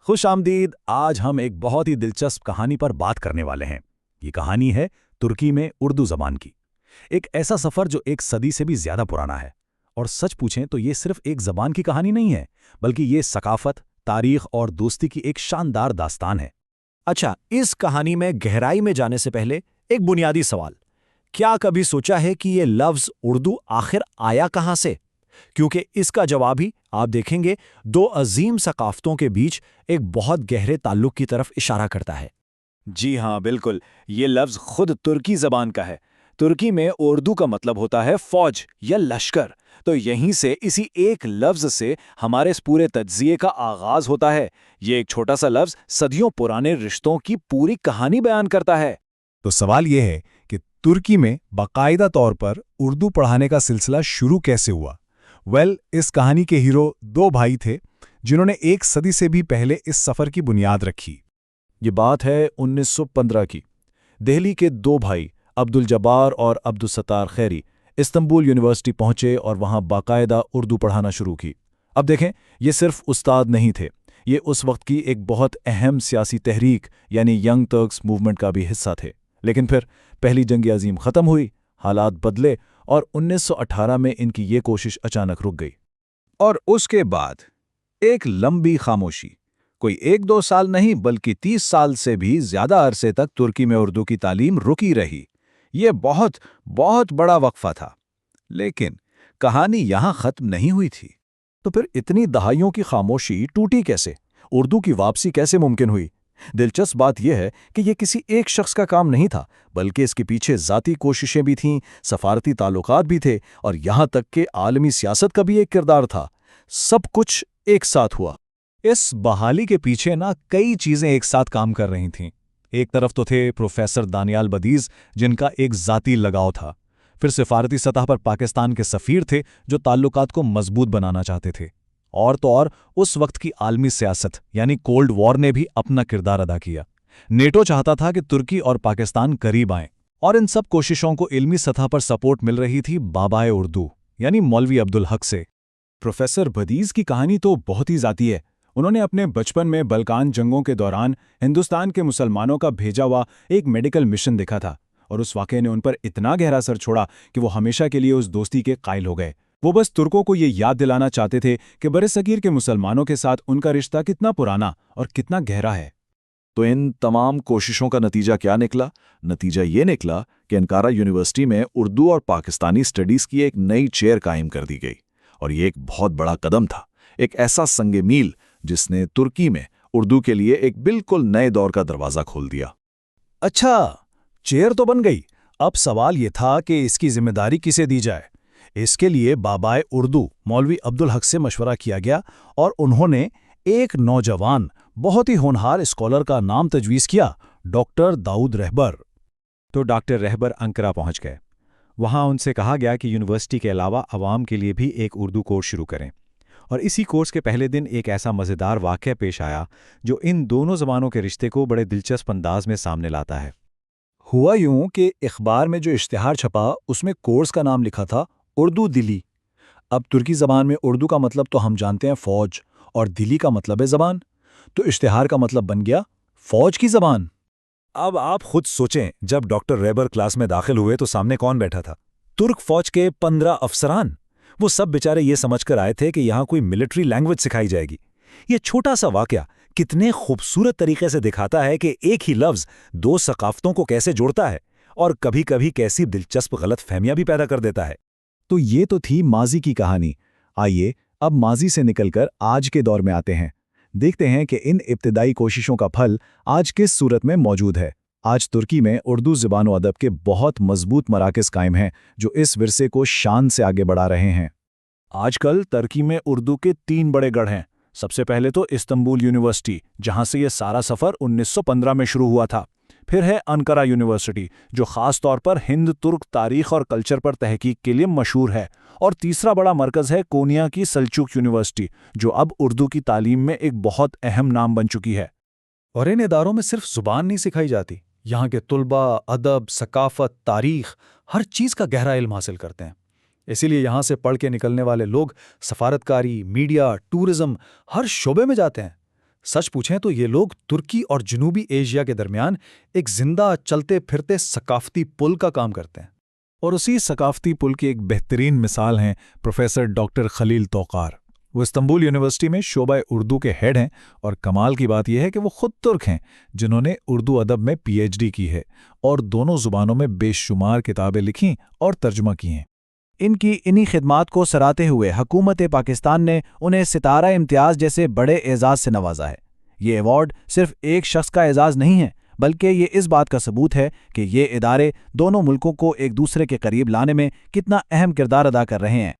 خوش آمدید۔ آج ہم ایک بہت ہی دلچسپ کہانی پر بات کرنے والے ہیں۔ یہ کہانی ہے ترکی میں اردو زبان کی۔ ایک ایسا سفر جو ایک صدی سے بھی زیادہ پرانا ہے۔ اور سچ پوچھیں تو یہ صرف ایک زبان کی کہانی نہیں ہے، بلکہ یہ ثقافت، تاریخ اور دوستی کی ایک شاندار داستان ہے۔ اچھا، اس کہانی میں گہرائی میں جانے سے پہلے ایک بنیادی سوال۔ کیا کبھی سوچا ہے کہ یہ لفظ اردو آخر آیا کہاں سے؟ کیونکہ اس کا جواب ہی آپ دیکھیں گے دو عظیم ثقافتوں کے بیچ ایک بہت گہرے تعلق کی طرف اشارہ کرتا ہے۔ جی ہاں، بالکل، یہ لفظ خود ترکی زبان کا ہے۔ ترکی میں اردو کا مطلب ہوتا ہے فوج یا لشکر، تو یہیں سے اسی ایک لفظ سے ہمارے اس پورے تجزیے کا آغاز ہوتا ہے۔ یہ ایک چھوٹا سا لفظ صدیوں پرانے رشتوں کی پوری کہانی بیان کرتا ہے۔ تو سوال یہ ہے کہ ترکی میں باقاعدہ طور پر اردو پڑھانے کا سلسلہ شروع کیسے ہوا؟ اس کہانی کے ہیرو دو بھائی تھے جنہوں نے ایک صدی سے بھی پہلے اس سفر کی بنیاد رکھی۔ یہ بات ہے 1915 کی۔ دہلی کے دو بھائی عبدالجبار اور عبدالستار خیری استنبول یونیورسٹی پہنچے اور وہاں باقاعدہ اردو پڑھانا شروع کی۔ اب دیکھیں، یہ صرف استاد نہیں تھے، یہ اس وقت کی ایک بہت اہم سیاسی تحریک یعنی ینگ ترکس موومنٹ کا بھی حصہ تھے۔ لیکن پھر پہلی جنگ عظیم ختم ہوئی، حالات بدلے اور 1918 میں ان کی یہ کوشش اچانک رک گئی۔ اور اس کے بعد ایک لمبی خاموشی، کوئی 1-2 سال نہیں بلکہ 30 سال سے بھی زیادہ عرصے تک ترکی میں اردو کی تعلیم رکی رہی۔ یہ بہت بہت بڑا وقفہ تھا۔ لیکن کہانی یہاں ختم نہیں ہوئی تھی۔ تو پھر اتنی دہائیوں کی خاموشی ٹوٹی کیسے؟ اردو کی واپسی کیسے ممکن ہوئی؟ دلچسپ بات یہ ہے کہ یہ کسی ایک شخص کا کام نہیں تھا، بلکہ اس کے پیچھے ذاتی کوششیں بھی تھیں، سفارتی تعلقات بھی تھے اور یہاں تک کہ عالمی سیاست کا بھی ایک کردار تھا۔ سب کچھ ایک ساتھ ہوا۔ اس بحالی کے پیچھے کئی چیزیں ایک ساتھ کام کر رہی تھیں۔ ایک طرف تو تھے پروفیسر دانیال بدیز، جن کا ایک ذاتی لگاؤ تھا۔ پھر سفارتی سطح پر پاکستان کے سفیر تھے جو تعلقات کو مضبوط بنانا چاہتے تھے۔ اور تو اور اس وقت کی عالمی سیاست یعنی کولڈ وار نے بھی اپنا کردار ادا کیا۔ نیٹو چاہتا تھا کہ ترکی اور پاکستان قریب آئیں، اور ان سب کوششوں کو علمی سطح پر سپورٹ مل رہی تھی بابائے اردو یعنی مولوی عبدالحق سے۔ پروفیسر بدیز کی کہانی تو بہت ہی ذاتی ہے۔ انہوں نے اپنے بچپن میں بلکان جنگوں کے دوران ہندوستان کے مسلمانوں کا بھیجا ہوا ایک میڈیکل مشن دیکھا تھا، اور اس واقعے نے ان پر اتنا گہرا اثر چھوڑا کہ وہ ہمیشہ کے لیے اس دوستی کے قائل ہو گئے۔ وہ بس ترکوں کو یہ یاد دلانا چاہتے تھے کہ برصغیر کے مسلمانوں کے ساتھ ان کا رشتہ کتنا پرانا اور کتنا گہرا ہے۔ تو ان تمام کوششوں کا نتیجہ کیا نکلا؟ نتیجہ یہ نکلا کہ انکارا یونیورسٹی میں اردو اور پاکستانی اسٹڈیز کی ایک نئی چیئر قائم کر دی گئی، اور یہ ایک بہت بڑا قدم تھا، ایک ایسا سنگ میل جس نے ترکی میں اردو کے لیے ایک بالکل نئے دور کا دروازہ کھول دیا۔ اچھا، چیئر تو بن گئی، اب سوال یہ تھا کہ اس کی ذمہ داری کسے دی جائے۔ اس کے لیے بابائے اردو مولوی عبدالحق سے مشورہ کیا گیا، اور انہوں نے ایک نوجوان بہت ہی ہونہار اسکالر کا نام تجویز کیا، ڈاکٹر داؤد رہبر۔ تو ڈاکٹر رہبر انقرہ پہنچ گئے۔ وہاں ان سے کہا گیا کہ یونیورسٹی کے علاوہ عوام کے لیے بھی ایک اردو کورس شروع کریں، اور اسی کورس کے پہلے دن ایک ایسا مزیدار واقعہ پیش آیا جو ان دونوں زبانوں کے رشتے کو بڑے دلچسپ انداز میں سامنے لاتا ہے۔ ہوا یوں کہ اخبار میں جو اشتہار چھپا اس میں کورس کا نام لکھا تھا اردو دلی۔ اب ترکی زبان میں اردو کا مطلب تو ہم جانتے ہیں فوج، اور دلی کا مطلب ہے زبان، تو اشتہار کا مطلب بن گیا فوج کی زبان۔ اب آپ خود سوچیں، جب ڈاکٹر ریبر کلاس میں داخل ہوئے تو سامنے کون بیٹھا تھا؟ ترک فوج کے 15 افسران۔ وہ سب بیچارے یہ سمجھ کر آئے تھے کہ یہاں کوئی ملٹری لینگویج سکھائی جائے گی۔ یہ چھوٹا سا واقعہ کتنے خوبصورت طریقے سے دکھاتا ہے کہ ایک ہی لفظ دو ثقافتوں کو کیسے جوڑتا ہے، اور کبھی کبھی کیسی دلچسپ غلط فہمیاں بھی پیدا کر دیتا ہے۔ تو یہ تو تھی ماضی کی کہانی۔ آئیے اب ماضی سے نکل کر آج کے دور میں آتے ہیں، دیکھتے ہیں کہ ان ابتدائی کوششوں کا پھل آج کس صورت میں موجود ہے۔ آج ترکی میں اردو زبان و ادب کے بہت مضبوط مراکز قائم ہیں جو اس ورثے کو شان سے آگے بڑھا رہے ہیں۔ آج کل ترکی میں اردو کے 3 بڑے گڑھ ہیں۔ سب سے پہلے تو استنبول یونیورسٹی، جہاں سے یہ سارا سفر 1915 میں شروع ہوا تھا۔ پھر ہے انقرہ یونیورسٹی، جو خاص طور پر ہند ترک تاریخ اور کلچر پر تحقیق کے لیے مشہور ہے۔ اور تیسرا بڑا مرکز ہے کونیا کی سلچوک یونیورسٹی، جو اب اردو کی تعلیم میں ایک بہت اہم نام بن چکی ہے۔ اور ان اداروں میں صرف زبان نہیں سکھائی جاتی، یہاں کے طلباء ادب، ثقافت، تاریخ، ہر چیز کا گہرا علم حاصل کرتے ہیں۔ اسی لیے یہاں سے پڑھ کے نکلنے والے لوگ سفارتکاری، میڈیا، ٹورزم، ہر شعبے میں جاتے ہیں۔ سچ پوچھیں تو یہ لوگ ترکی اور جنوبی ایشیا کے درمیان ایک زندہ چلتے پھرتے ثقافتی پل کا کام کرتے ہیں۔ اور اسی ثقافتی پل کی ایک بہترین مثال ہیں پروفیسر ڈاکٹر خلیل توقار۔ وہ استنبول یونیورسٹی میں شعبہ اردو کے ہیڈ ہیں، اور کمال کی بات یہ ہے کہ وہ خود ترک ہیں جنہوں نے اردو ادب میں پی ایچ ڈی کی ہے اور دونوں زبانوں میں بے شمار کتابیں لکھیں اور ترجمہ کی ہیں۔ ان کی انہی خدمات کو سراہتے ہوئے حکومت پاکستان نے انہیں ستارہ امتیاز جیسے بڑے اعزاز سے نوازا ہے۔ یہ ایوارڈ صرف ایک شخص کا اعزاز نہیں ہے، بلکہ یہ اس بات کا ثبوت ہے کہ یہ ادارے دونوں ملکوں کو ایک دوسرے کے قریب لانے میں کتنا اہم کردار ادا کر رہے ہیں۔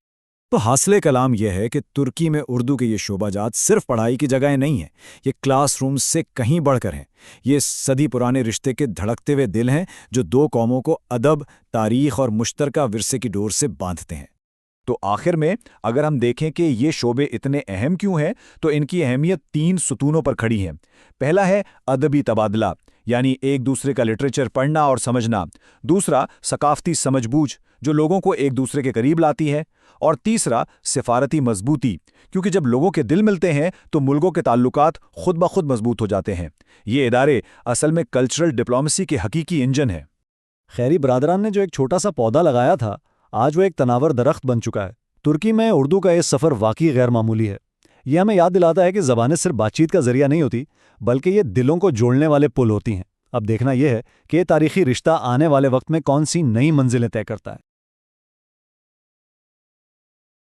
تو حاصل کلام یہ ہے کہ ترکی میں اردو کے یہ شعبہ جات صرف پڑھائی کی جگہیں نہیں ہیں، یہ کلاس رومز سے کہیں بڑھ کر ہیں۔ یہ صدی پرانے رشتے کے دھڑکتے ہوئے دل ہیں جو دو قوموں کو ادب، تاریخ اور مشترکہ ورثے کی ڈور سے باندھتے ہیں۔ تو آخر میں اگر ہم دیکھیں کہ یہ شعبے اتنے اہم کیوں ہیں، تو ان کی اہمیت 3 ستونوں پر کھڑی ہے۔ پہلا ہے ادبی تبادلہ، یعنی ایک دوسرے کا لٹریچر پڑھنا اور سمجھنا۔ دوسرا ثقافتی سمجھ بوجھ، جو لوگوں کو ایک دوسرے کے قریب لاتی ہے۔ اور تیسرا سفارتی مضبوطی، کیونکہ جب لوگوں کے دل ملتے ہیں تو ملکوں کے تعلقات خود بخود مضبوط ہو جاتے ہیں۔ یہ ادارے اصل میں کلچرل ڈپلومیسی کے حقیقی انجن ہیں۔ خیری برادران نے جو ایک چھوٹا سا پودا لگایا تھا، آج وہ ایک تناور درخت بن چکا ہے۔ ترکی میں اردو کا یہ سفر واقعی غیر معمولی ہے۔ یہ ہمیں یاد دلاتا ہے کہ زبانیں صرف بات چیت کا ذریعہ نہیں ہوتی، بلکہ یہ دلوں کو جوڑنے والے پل ہوتی ہیں۔ اب دیکھنا یہ ہے کہ یہ تاریخی رشتہ آنے والے وقت میں کون سی نئی منزلیں طے کرتا ہے۔